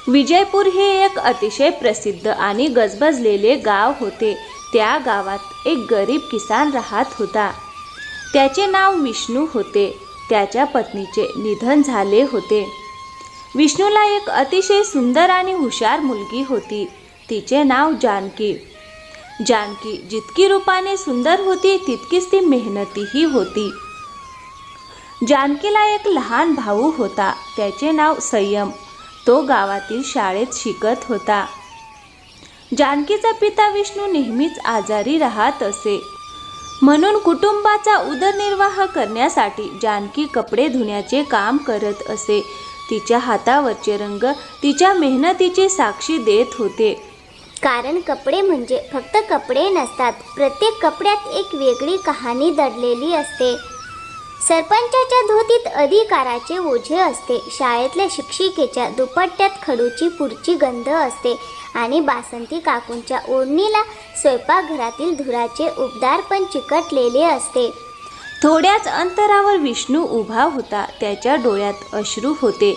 विजयपूर हे एक अतिशय प्रसिद्ध आणि गजबजलेले गाव होते. त्या गावात एक गरीब किसान राहत होता. त्याचे नाव विष्णू होते. त्याच्या पत्नीचे निधन झाले होते. विष्णूला एक अतिशय सुंदर आणि हुशार मुलगी होती. तिचे नाव जानकी. जानकी जितकी रूपाने सुंदर होती तितकीच ती मेहनतीही होती. जानकीला एक लहान भाऊ होता. त्याचे नाव संयम. तो गावातील शाळेत शिकत होता. जानकीचा पिता विष्णू नेहमीच आजारी राहत असे. म्हणून कुटुंबाचा उदरनिर्वाह करण्यासाठी जानकी कपडे धुण्याचे काम करत असे. तिच्या हातावरचे रंग तिच्या मेहनतीची साक्षी देत होते. कारण कपडे म्हणजे फक्त कपडे नसतात, प्रत्येक कपड्यात एक वेगळी कहाणी दडलेली असते. सरपंचाच्या धोतीत अधिकाराचे ओझे असते. शाळेतल्या शिक्षिकेच्या दुपट्ट्यात खडूची पुरची गंध असते आणि बासंती काकूंच्या ओढणीला स्वयंपाकघरातील धुराचे उबदार पण चिकटलेले असते. थोड्याच अंतरावर विष्णू उभा होता. त्याच्या डोळ्यात अश्रू होते.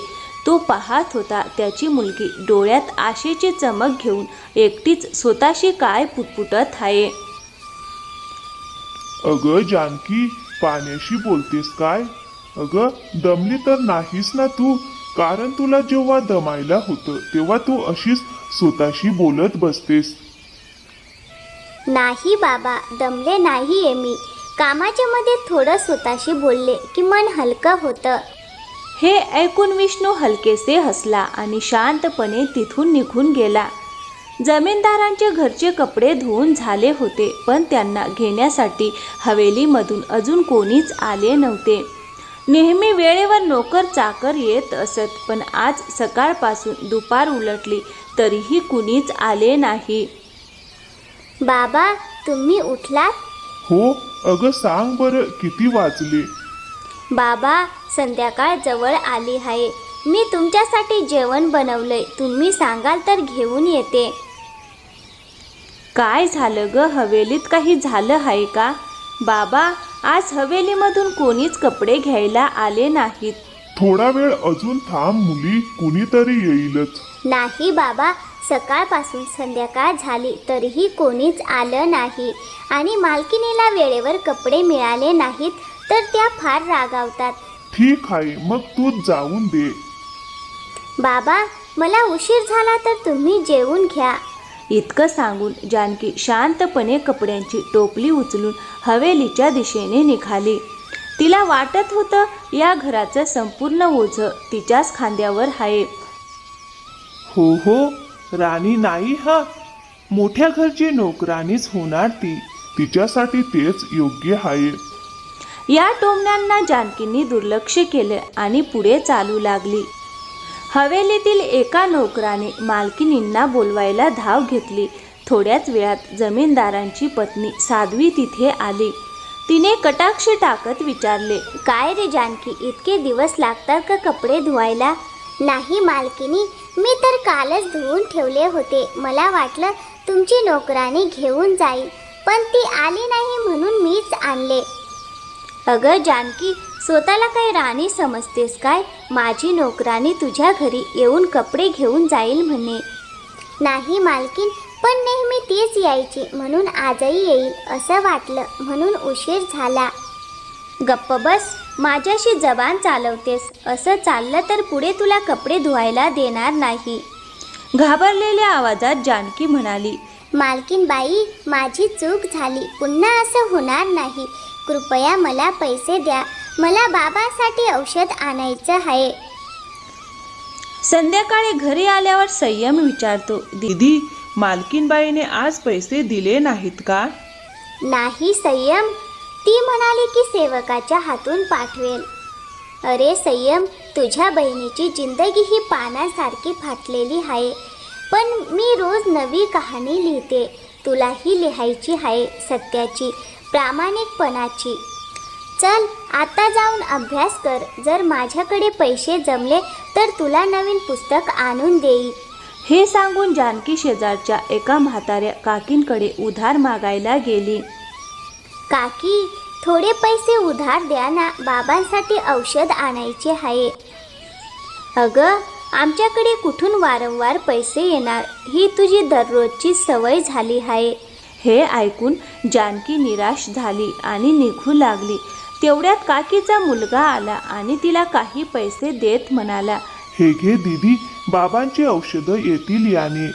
तो पाहत होता त्याची मुलगी डोळ्यात आशेची चमक घेऊन एकटीच स्वतःशी काय पुटपुटत आहे. अगं जानकी, पाण्याशी बोलतेस काय? अगं दमली तर नाहीस ना तू? कारण तुला जेव्हा दमायला होतं तेव्हा तू अशीच स्वतःशी बोलत बसतेस. नाही बाबा, दमले नाहीये मी. कामाच्या मध्ये थोडं स्वतःशी बोलले की मन हलकं होतं. हे ऐकून विष्णू हलकेसे हसला आणि शांतपणे तिथून निघून गेला. जमीनदारांचे घरचे कपडे धुवून झाले होते, पण त्यांना घेण्यासाठी हवेलीमधून अजून कोणीच आले नव्हते. नेहमी वेळेवर नोकर चाकर येत असत, पण आज सकाळपासून दुपार उलटली तरीही कुणीच आले नाही. बाबा, तुम्ही उठलात? हो, अगं सांग बरं, किती वाजले? बाबा, संध्याकाळ जवळ आली आहे. मी तुमच्यासाठी जेवण बनवलंय. तुम्ही सांगाल तर घेऊन येते. काय झालं ग? हवेलीत काही झालं आहे का? बाबा, आज हवेलीमधून कोणीच कपडे घ्यायला आले नाहीत. थोडा वेळ अजून थांब मुली, कुणीतरी येईलच. नाही बाबा, सकाळपासून संध्याकाळ झाली तरीही कोणीच आलं नाही. आणि मालकिनीला वेळेवर कपडे मिळाले नाहीत तर त्या फार रागावतात. ठीक आहे, मग तूच जाऊन दे. बाबा, मला उशीर झाला तर तुम्ही जेवून घ्या. इतकं सांगून जानकी शांतपणे कपड्यांची टोपली उचलून हवेलीच्या दिशेने निघाली. तिला वाटत होतं या घराचं संपूर्ण ओझं तिच्याच खांद्यावर आहे. हो हो, राणी नाही हा, मोठ्या घरची नोकरानीच होणार ती. तिच्यासाठी तेच योग्य आहे. या टोमण्यांना जानकींनी दुर्लक्ष केलं आणि पुढे चालू लागली. हवेलीतील एका नोकराने मालकिनींना बोलवायला धाव घेतली. थोड्याच वेळात जमीनदारांची पत्नी साध्वी तिथे आली. तिने कटाक्ष टाकत विचारले, काय रे जानकी, इतके दिवस लागतात का कपडे धुवायला? नाही मालकिनी, मी तर कालच धुवून ठेवले होते. मला वाटलं तुमची नोकरानी घेऊन जाईल, पण ती आली नाही म्हणून मीच आणले. अगं जानकी, स्वतःला काय राणी समजतेस काय? माझी नोकरानी तुझ्या घरी येऊन कपडे घेऊन जाईल म्हणे. नाही मालकीन, पण नेहमी तीच यायची म्हणून आजही येईल असं वाटलं म्हणून उशीर झाला. गप्प बस, माझ्याशी जबान चालवतेस. असं चाललं तर पुढे तुला कपडे धुवायला देणार नाही. घाबरलेल्या आवाजात जानकी म्हणाली, मालकीन बाई, माझी चूक झाली. पुन्हा असं होणार नाही. कृपया मला पैसे द्या. मला बाबासाठी औषध आणायचं आहे. संध्याकाळी घरी आल्यावर संयम विचारतो, दीदी, मालकीनबाईने आज पैसे दिले नाहीत का? नाही संयम, ती म्हणाली की सेवकाच्या हातून पाठवेल. अरे संयम, तुझ्या बहिणीची जिंदगी ही पानासारखी फाटलेली आहे. पण मी रोज नवी कहाणी लिहिते. तुलाही लिहायची आहे, सत्याची, प्रामाणिकपणाची. चल आता जाऊन अभ्यास कर. जर माझ्याकडे पैसे जमले तर तुला नवीन पुस्तक आणून देईल. हे सांगून जानकी शेजारच्या एका म्हाताऱ्या काकींकडे उधार मागायला गेली. काकी, थोडे पैसे उधार द्या ना, बाबांसाठी औषध आणायचे आहे. अगं, आमच्याकडे कुठून वारंवार पैसे येणार? ही तुझी दररोजची सवय झाली आहे. हे ऐकून जानकी निराश झाली आणि निघू लागली. तेवढ्यात काकीचा मुलगा आला आणि तिला काही पैसे देत म्हणाला, हे घे दीदी, बाबांची औषधं येतील याने.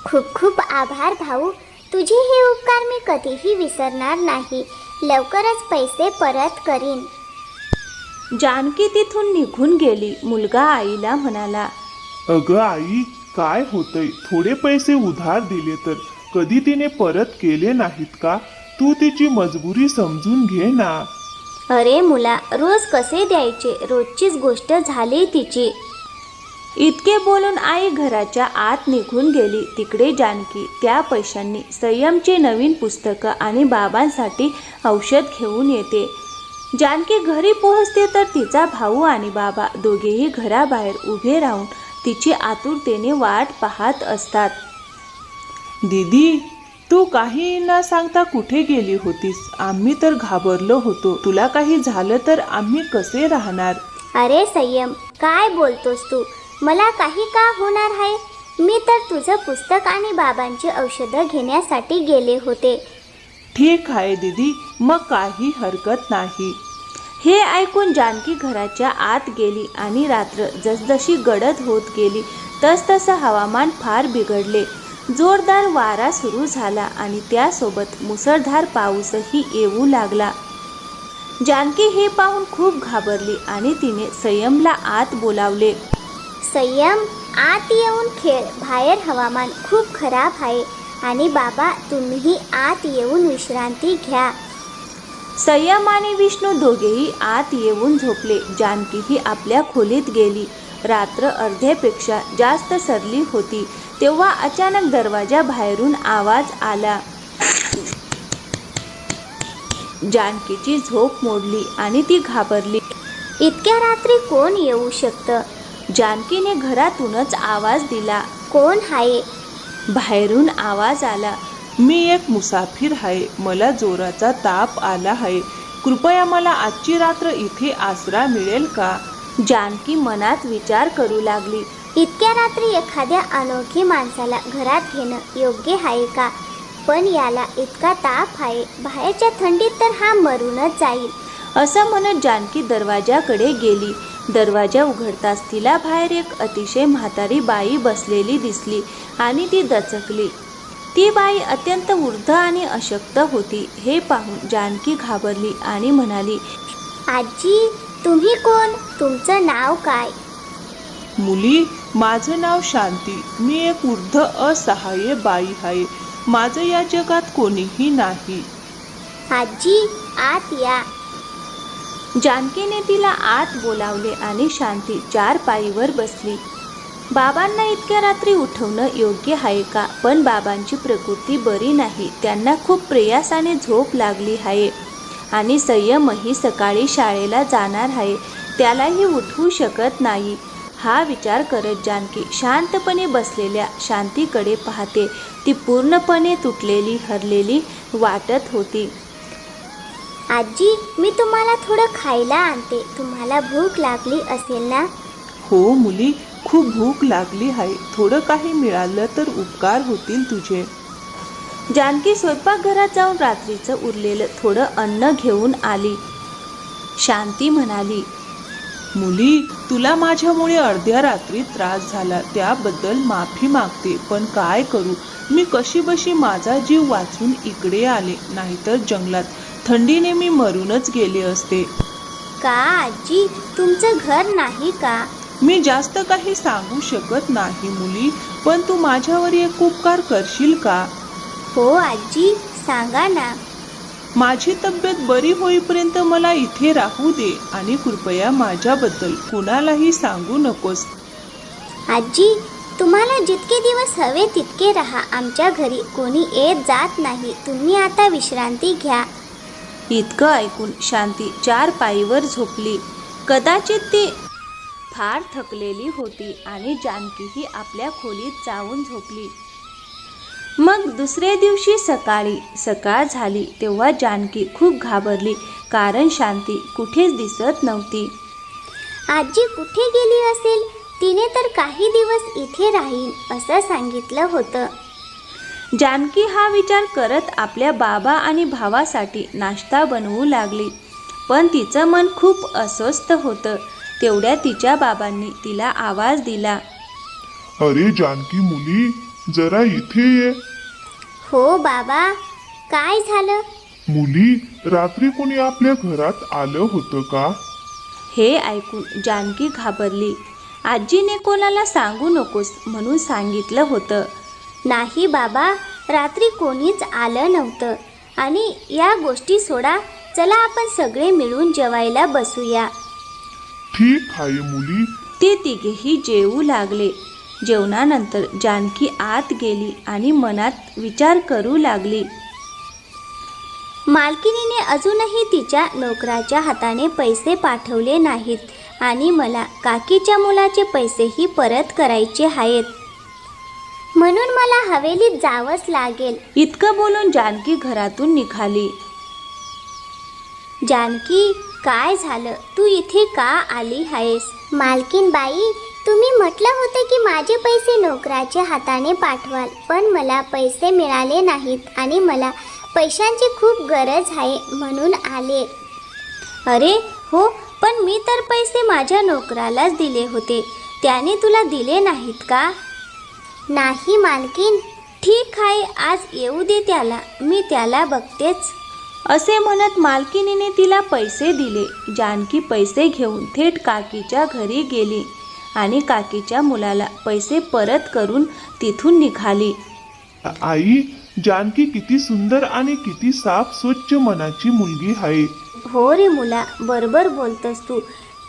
खूप खूप आभार भाऊ. तुझे हे उपकार मी कधीही विसरणार नाही. लवकरच पैसे परत करीन. जानकी तिथून निघून गेली. मुलगा आईला म्हणाला, अगं आई, काय होतंय? थोडे पैसे उधार दिले तर कधी तिने परत केले नाहीत का? तू तिची मजबुरी समजून घे ना. अरे मुला, रोज कसे द्यायचे? रोजचीच गोष्ट झाली तिची. इतके बोलून आई घराच्या आत निघून गेली. तिकडे जानकी त्या पैशांनी संयमचे नवीन पुस्तकं आणि बाबांसाठी औषध घेऊन येते. जानकी घरी पोहोचते तर तिचा भाऊ आणि बाबा दोघेही घराबाहेर उभे राहून तिची आतुरतेने वाट पाहत असतात. दीदी, तू काही न सांगता कुठे गेली होतीस? आम्ही तर घाबरलो होतो. तुला काही झालं तर आम्ही कसे राहणार? अरे संयम, काय बोलतोस तू? मला काही का होणार आहे? मी तर तुझं पुस्तक आणि बाबांची औषधं घेण्यासाठी गेले होते. ठीक आहे दीदी, मग काही हरकत नाही. हे ऐकून जानकी घराच्या आत गेली आणि रात्र जसजशी गडद होत गेली तसतसं हवामान फार बिघडले. जोरदार वारा सुरू झाला आणि त्यासोबत मुसळधार पाऊसही येऊ लागला. जानकी हे पाहून खूप घाबरली आणि तिने संयमला आत बोलावले. संयम, आत येऊन खेळ. बाहेर हवामान खूप खराब आहे. आणि बाबा, तुम्हीही आत येऊन विश्रांती घ्या. संयम आणि विष्णू दोघेही आत येऊन झोपले. जानकीही आपल्या खोलीत गेली. रात्र अर्ध्यापेक्षा जास्त सरली होती. तेव्हा अचानक दरवाजा बाहेरून आवाज आला. जानकीची झोप मोडली आणि ती घाबरली. इतक्या रात्री कोण येऊ शकतं? जानकीने घरातूनच आवाज दिला. कोण आहे? बाहेरून आवाज आला. मी एक मुसाफिर आहे. मला जोराचा ताप आला आहे. कृपया मला आजची रात्र इथे आसरा मिळेल का? जानकी मनात विचार करू लागली. इतक्या रात्री एखाद्या अनोळखी माणसाला घरात घेणं योग्य आहे का? पण याला इतका ताप आहे. बाहेरच्या थंडीत तर हा मरूनच जाईल. असं म्हणत जानकी दरवाजाकडे गेली. दरवाजा उघडताच तिला बाहेर एक अतिशय म्हातारी बाई बसलेली दिसली आणि ती दचकली. ती बाई अत्यंत वृद्ध आणि अशक्त होती. हे पाहून जानकी घाबरली आणि म्हणाली, आजी, तुम्ही कोण? तुमचं नाव काय? मुली, माझं नाव शांती. मी एक वृद्ध असहाय्य बाई आहे. माझं या जगात कोणीही नाही. आजी, आत या. जानकीने तिला आत बोलावले आणि शांती चारपाईवर बसली. बाबांना इतक्या रात्री उठवणं योग्य आहे का? पण बाबांची प्रकृती बरी नाही. त्यांना खूप प्रयासाने झोप लागली आहे आणि संयमही सकाळी शाळेला जाणार आहे. त्यालाही उठवू शकत नाही. हा विचार करत जानकी शांतपणे बसलेल्या शांतीकडे पाहते. ती पूर्णपणे तुटलेली, हरलेली वाटत होती. आजी, मी तुम्हाला थोडं खायला आणते. तुम्हाला भूक लागली असेल ना? हो मुली, खूप भूक लागली आहे. थोडं काही मिळालं तर उपकार होतील तुझे. जानकी स्वयंपाकघरात जाऊन रात्रीचं उरलेलं थोडं अन्न घेऊन आली. शांती म्हणाली, मुली, तुला माझ्यामुळे अर्ध्या रात्री त्रास झाला त्याबद्दल माफी मागते. पण काय करू? मी कशीबशी माझा जीव वाचून इकडे आले. नाहीतर जंगलात थंडीने मी मरूनच गेले असते. का आजी, तुमचं घर नाही का? मी जास्त काही सांगू शकत नाही मुली, पण तू माझ्यावर एक उपकार करशील का? हो आजी, सांगा ना. माझी तब्येत बरी होईपर्यंत मला इथे राहू दे आणि कृपया माझ्याबद्दल कुणालाही सांगू नकोस. आजी, तुम्हाला जितके दिवस हवे तितके राहा. आमच्या घरी कोणी येत जात नाही. तुम्ही आता विश्रांती घ्या. इतकं ऐकून शांती चारपाईवर झोपली. कदाचित ती फार थकलेली होती आणि जानकीही आपल्या खोलीत जाऊन झोपली. मग दुसऱ्या दिवशी सकाळ झाली तेव्हा जानकी खूप घाबरली, कारण शांती कुठेच दिसत नव्हती. आजी कुठे गेली असेल? तिने तर काही दिवस इथे राहीन असं सांगितलं होतं. जानकी हा विचार करत आपल्या बाबा आणि भावासाठी नाश्ता बनवू लागली. पण तिचं मन खूप अस्वस्थ होतं. तेवढ्या तिच्या बाबांनी तिला आवाज दिला. अरे जानकी मुली, जरा इथे ये. हो बाबा, काय झालं? मुली, रात्री कोणी आपल्या घरात आलं होतं का? हे ऐकून जानकी घाबरली. आजीने कोणाला सांगू नकोस म्हणून सांगितलं होतं. नाही बाबा, रात्री कोणीच आलं नव्हतं. आणि या गोष्टी सोडा, चला आपण सगळे मिळून जेवायला बसूया. ठीक आहे मुली. ते तिघेही जेवू लागले. जेवणानंतर जानकी आत गेली आणि मनात विचार करू लागली. मालकिनीने अजूनही तिच्या नोकराच्या हाताने पैसे पाठवले नाहीत आणि मला काकीच्या मुलाचे पैसेही परत करायचे आहेत. म्हणून मला हवेलीत जावंच लागेल. इतकं बोलून जानकी घरातून निघाली. जानकी, काय झालं? तू इथे का आली आहेस? मालकीन बाई, तुम्ही म्हटलं होतं की माझे पैसे नोकराच्या हाताने पाठवाल, पण मला पैसे मिळाले नाहीत आणि मला पैशांची खूप गरज आहे म्हणून आले. अरे हो, पण मी तर पैसे माझ्या नोकरालाच दिले होते. त्याने तुला दिले नाहीत का? नाही मालकीन. ठीक आहे, आज येऊ दे त्याला, मी त्याला बघतेच. असे म्हणत मालकिनीने तिला पैसे दिले. जानकी पैसे घेऊन थेट काकीच्या घरी गेली आणि काकीच्या मुलाला पैसे परत करून तिथून निघाली. आई, जानकी किती सुंदर आणि किती साफ स्वच्छ मनाची मुलगी आहे. हो रे मुला, बरोबर बोलतस तू.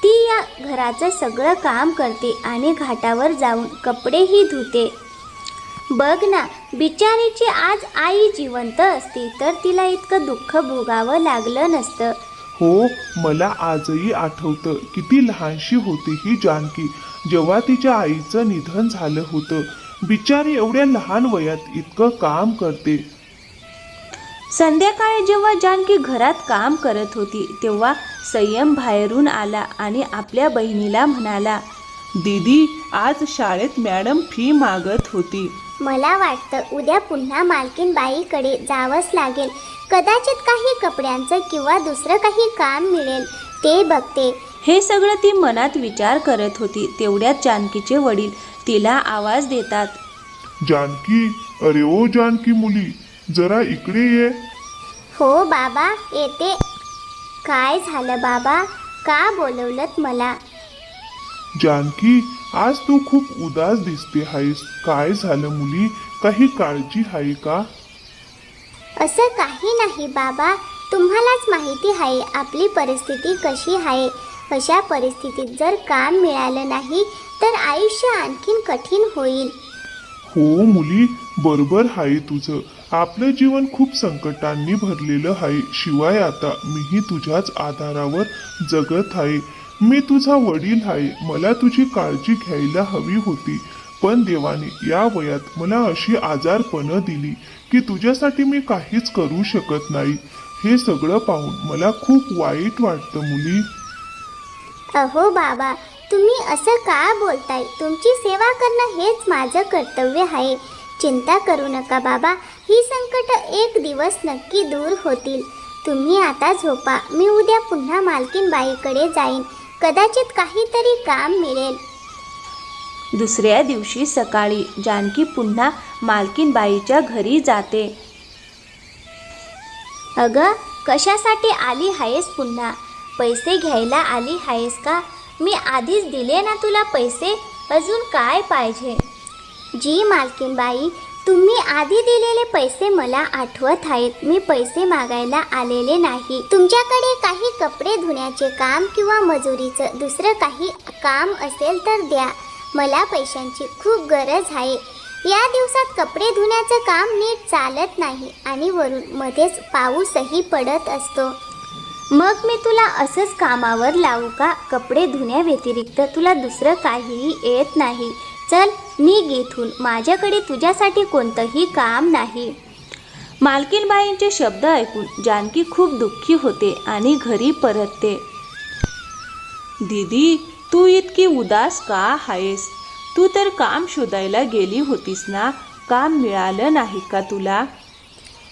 ती या घराचं सगळं काम करते आणि घाटावर जाऊन कपडेही धुते. बघ ना, बिचारीची आज आई जिवंत असती तर तिला इतकं दुःख भोगावं लागलं नसतं. हो, मला आजही आठवतं किती लहानशी होती ही जानकी जेव्हा तिच्या आईचं निधन झालं होतं. बिचारी एवढ्या लहान वयात इतकं काम करते. संध्याकाळी जेव्हा जानकी घरात काम करत होती तेव्हा संयम बाहेरून आला आणि आपल्या बहिणीला म्हणाला. दीदी, आज शाळेत मॅडम फी मागत होती. मला वाटतं उद्या पुन्हा मालकीन बाईकडे जावंच लागेल. कदाचित काही कपड्यांचं किंवा दुसरं काही काम मिळेल, ते बघते. हे सगळं ती मनात विचार करत होती. तेवढ्यात जानकीचे वडील तिला आवाज देतात. जानकी, अरे ओ जानकी मुली, जरा इकडे ये. हो बाबा, येते. काय झालं बाबा? का बोलवलत मला? जानकी, आज तू खूप उदास दिसते आहेस. काय झालं मुली? काही काळजी आहे का? असं काही नाही बाबा. तुम्हालाच माहिती आहे आपली परिस्थिती कशी आहे. अशा परिस्थितीत जर काम मिळालं नाही तर आयुष्य आणखीन कठीण होईल. हो मुली, बरोबर आहे तुझं. आपलं जीवन खूप संकटांनी भरलेलं आहे. शिवाय आता मीही तुझ्याच आधारावर जगत आहे. मी तुझा वडील आहे. मला तुझी काळजी घ्यायला हवी होती, पण देवाने या वयात मला अशी आजारपणं दिली की तुझ्यासाठी मी काहीच करू शकत नाही. हे सगळं पाहून मला खूप वाईट वाटतं मुली. अहो बाबा, तुम्ही असं का बोलताय? तुमची सेवा करणं हेच माझं कर्तव्य आहे. चिंता करू नका बाबा, ही संकट एक दिवस नक्की दूर होतील. तुम्ही आता झोपा. मी उद्या पुन्हा मालकीन बाईकडे जाईन. कदाचित काहीतरी काम मिळेल. दुसऱ्या दिवशी सकाळी जानकी पुन्हा मालकीनबाईच्या घरी जाते. अगं, कशासाठी आली आहेस पुन्हा? पैसे घ्यायला आली आहेस का? मी आधीच दिले ना तुला पैसे. अजून काय पाहिजे? जी मालकीन बाई, तुम्ही आधी दिलेले पैसे मला आठवत आहेत. मी पैसे मागायला आलेले नाही. तुमच्याकडे काही कपडे धुण्याचे काम किंवा मजुरीचं दुसरं काही काम असेल तर द्या. मला पैशांची खूप गरज आहे. या दिवसात कपडे धुण्याचं काम नीट चालत नाही आणि वरून मध्येच पाऊसही पडत असतो. मग मी तुला असंच कामावर लावू का? कपडे धुण्याव्यतिरिक्त तुला दुसरं काहीही येत नाही. चल निघ इथून. माझ्याकडे तुझ्यासाठी कोणतंही काम नाही. मालकीनबाईंचे शब्द ऐकून जानकी खूप दुःखी होते आणि घरी परतते. दीदी, तू इतकी उदास का आहेस? तू तर काम शोधायला गेली होतीस ना, काम मिळालं नाही का तुला?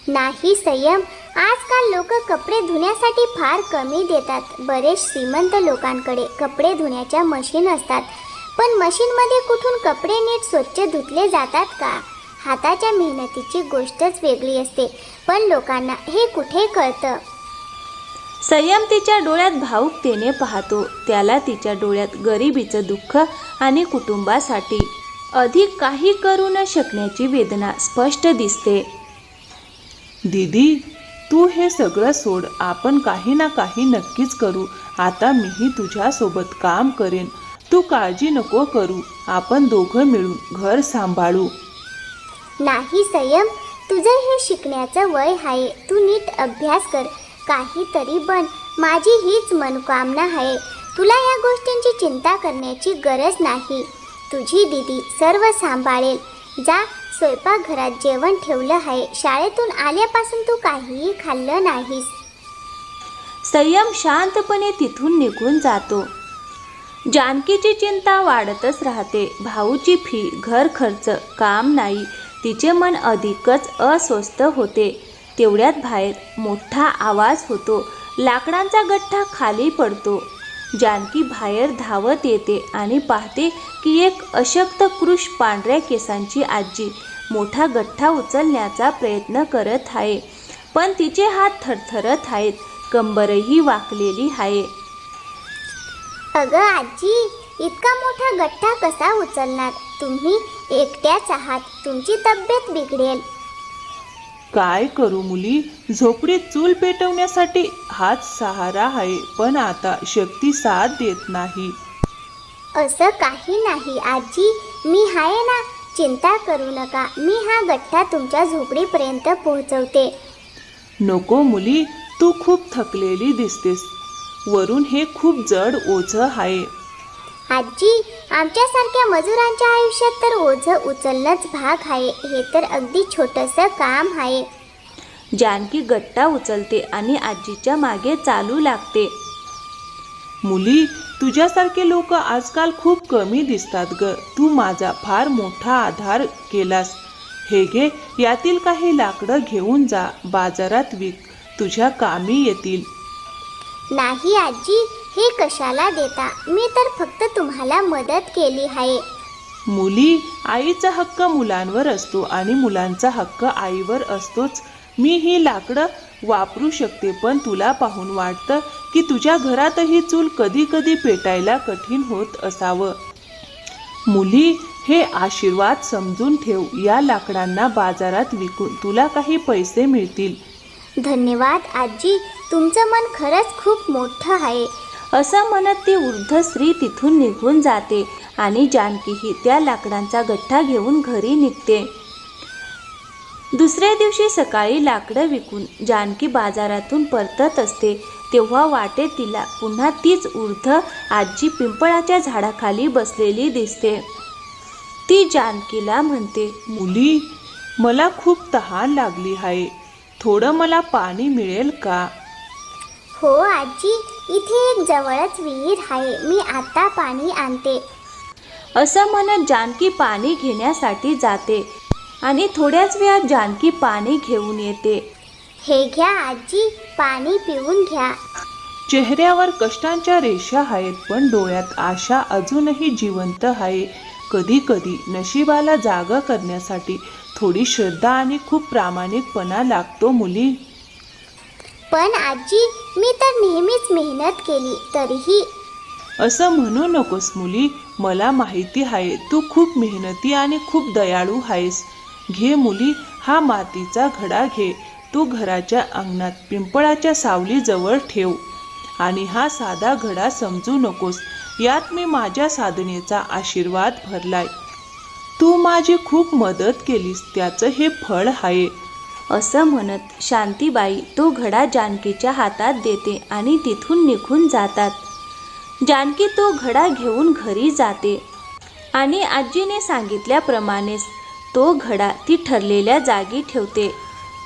नाही संयम, आजकाल लोक कपडे धुण्यासाठी फार कमी देतात. बरेच श्रीमंत लोकांकडे कपडे धुण्याच्या मशीन असतात, पण मशीनमध्ये कुठून कपडे नीट स्वच्छ धुतले जातात का? हाताच्या मेहनतीची गोष्टच वेगळी असते, पण लोकांना हे कुठे कळतं. संयम तिच्या डोळ्यात भावुकतेने पाहतो. त्याला तिच्या डोळ्यात गरिबीचं दुःख आणि कुटुंबासाठी अधिक काही करू न शकण्याची वेदना स्पष्ट दिसते. दीदी, तू हे सगळं सोड, आपण काही ना काही नक्कीच करू. आता मीही तुझ्यासोबत काम करेन, तू काळजी नको करू. आपण दोघं मिळून घर सांभाळू. नाही संयम, तुझं हे शिकण्याचं वय आहे. तू नीट अभ्यास कर, काहीतरी बन. माझी हीच मनोकामना आहे. तुला या गोष्टींची चिंता करण्याची गरज नाही. तुझी दीदी सर्व सांभाळेल. जा, स्वयंपाकघरात जेवण ठेवलं आहे. शाळेतून आल्यापासून तू काहीही खाल्लं नाहीस. संयम शांतपणे तिथून निघून जातो. जानकीची चिंता वाढतच राहते. भाऊची फी, घर खर्च, काम नाही. तिचे मन अधिकच अस्वस्थ होते. तेवढ्यात बाहेर मोठा आवाज होतो. लाकडांचा गठ्ठा खाली पडतो. जानकी बाहेर धावत येते आणि पाहते की एक अशक्त कृश पांढऱ्या केसांची आजी मोठा गठ्ठा उचलण्याचा प्रयत्न करत आहे, पण तिचे हात थरथरत आहेत, कंबरही वाकलेली आहे. अगं आजी, इतका मोठा गठ्ठा कसा उचलणार? तुम्ही एकट्याच आहात, तुमची तब्येत बिघडेल. काय करू मुली, झोपडीत चूल पेटवण्यासाठी हाच सहारा आहे, पण आता शक्ती साथ देत नाही. असं काही नाही आजी, मी आहे ना, चिंता करू नका. मी हा गठ्ठा तुमच्या झोपडीपर्यंत पोहोचवते. नको मुली, तू खूप थकलेली दिसतेस. वरून हे खूप जड ओझं आहे. आजी, आमच्यासारख्या मजुरांच्या आयुष्यात तर ओझं उचलणंच भाग आहे. हे तर अगदी छोटंसं काम आहे. जानकी गट्टा उचलते आणि आजीच्या मागे चालू लागते. मुली, तुझ्यासारखे लोक आजकाल खूप कमी दिसतात ग. तू माझा फार मोठा आधार केलास. हे घे, यातील काही लाकडं घेऊन जा, बाजारात विक, तुझ्या कामी येतील. नाही आजी, हे कशाला देता? मी तर फक्त तुम्हाला मदत केली आहे. मुली, आईचा हक्क मुलांवर असतो आणि मुलांचा हक्क आईवर असतोच. मी ही लाकडं वापरू शकते, पण तुला पाहून वाटतं की तुझ्या घरातही चूल कधी कधी पेटायला कठीण होत असावं. मुली, हे आशीर्वाद समजून ठेव. या लाकडांना बाजारात विकून तुला काही पैसे मिळतील. धन्यवाद आजी, तुमचं मन खरंच खूप मोठं आहे. असं म्हणत ती वृद्ध स्त्री तिथून निघून जाते आणि जानकीही त्या लाकडांचा गठ्ठा घेऊन घरी निघते. दुसऱ्या दिवशी सकाळी लाकडं विकून जानकी बाजारातून परतत असते, तेव्हा वाटेत तिला पुन्हा तीच वृद्ध आजी पिंपळाच्या झाडाखाली बसलेली दिसते. ती जानकीला म्हणते, मुली, मला खूप तहान लागली आहे. थोडं मला पाणी मिळेल का? हो आजी, इथे एक जवळच विहीर आहे. मी आता पाणी आणते. असं म्हणत जानकी पाणी घेण्यासाठी जाते आणि थोड्याच वेळात जानकी पाणी घेऊन येते. हे घ्या आजी, पाणी पिऊन घ्या. चेहऱ्यावर कष्टांच्या रेषा आहेत, पण डोळ्यात आशा अजूनही जिवंत आहे. कधी कधी नशिबाला जागा करण्यासाठी थोडी श्रद्धा आणि खूप प्रामाणिकपणा लागतो मुली. पण आजी, मी तर नेहमीच मेहनत केली, तरीही. असं म्हणू नकोस मुली, मला माहिती आहे तू खूप मेहनती आणि खूप दयाळू आहेस. घे मुली, हा मातीचा घडा घे. तू घराच्या अंगणात पिंपळाच्या सावलीजवळ ठेव. आणि हा साधा घडा समजू नकोस, यात मी माझ्या साधनेचा आशीर्वाद भरलाय. तू माझी खूप मदत केलीस, त्याचं हे फळ आहे. असं म्हणत शांतीबाई तो घडा जानकीच्या हातात देते आणि तिथून निघून जातात. जानकी तो घडा घेऊन घरी जाते आणि आजीने सांगितल्याप्रमाणेच तो घडा ती ठरलेल्या जागी ठेवते.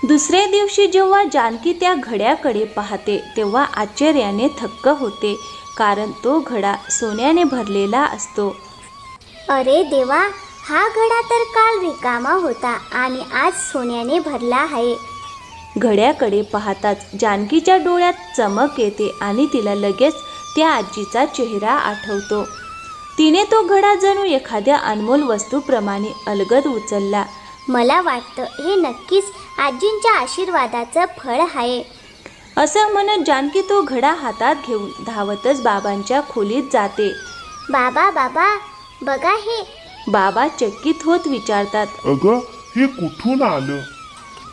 दुसऱ्या दिवशी जेव्हा जानकी त्या घड्याकडे पाहते तेव्हा आश्चर्याने थक्क होते, कारण तो घडा सोन्याने भरलेला असतो. अरे देवा, हा घडा तर काल रिकामा होता आणि आज सोन्याने भरला आहे. घड्याकडे पाहताच जानकीच्या डोळ्यात चमक येते आणि तिला लगेच त्या आजीचा चेहरा आठवतो. तिने तो घडा जणू एखाद्या अनमोल वस्तूप्रमाणे अलगद उचलला. मला वाटतं हे नक्कीच आजींच्या आशीर्वादाचं फळ आहे. असं म्हणत जानकी तो घडा हातात घेऊन धावतच बाबांच्या खोलीत जाते. बाबा बाबा, बघा हे. बाबा चकित होत विचारतात, अगं, हे कुठून आलं?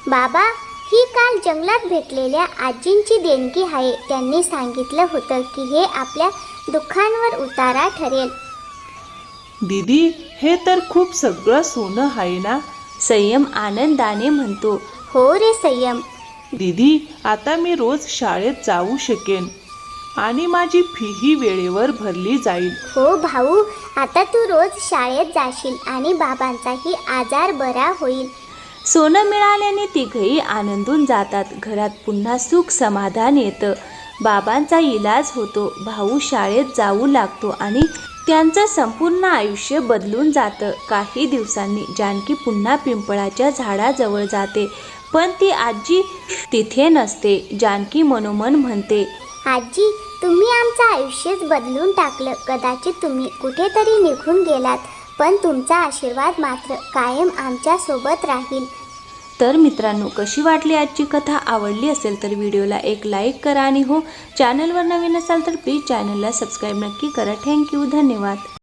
बाबा, ही काल जंगलात भेटलेल्या आजींची देणगी आहे. त्यांनी सांगितलं होतं की हे आपल्या दुःखांवर उतारा ठरेल. दीदी, हे तर खूप सगळं सोनं आहे ना? संयम आनंदाने म्हणतो. हो रे संयम. दीदी, आता मी रोज शाळेत जाऊ शकेन आणि माझी फीही वेळेवर भरली जाईल. हो भाऊ, आता तू रोज शाळेत जाशील आणि बाबांचाही आजार बरा होईल. सोनं मिळाल्याने तिघही आनंदून जातात. घरात पुन्हा सुख समाधान येतं. बाबांचा इलाज होतो. भाऊ शाळेत जाऊ लागतो आणि त्यांचं संपूर्ण आयुष्य बदलून जातं. काही दिवसांनी जानकी पुन्हा पिंपळाच्या झाडाजवळ जाते, पण ती आजी तिथे नसते. जानकी मनोमन म्हणते, आजी, तुम्ही आमचं आयुष्यच बदलून टाकलं. कदाचित तुम्ही कुठेतरी निघून गेलात, पण तुमचा आशीर्वाद मात्र कायम आमच्या सोबत राहील. तर मित्रांनो, कशी वाटली आजची कथा? आवडली असेल तर व्हिडिओला एक लाईक करा आणि हो, चॅनलवर नवीन असाल तर प्लीज चॅनलला सबस्क्राईब नक्की करा. थँक्यू, धन्यवाद.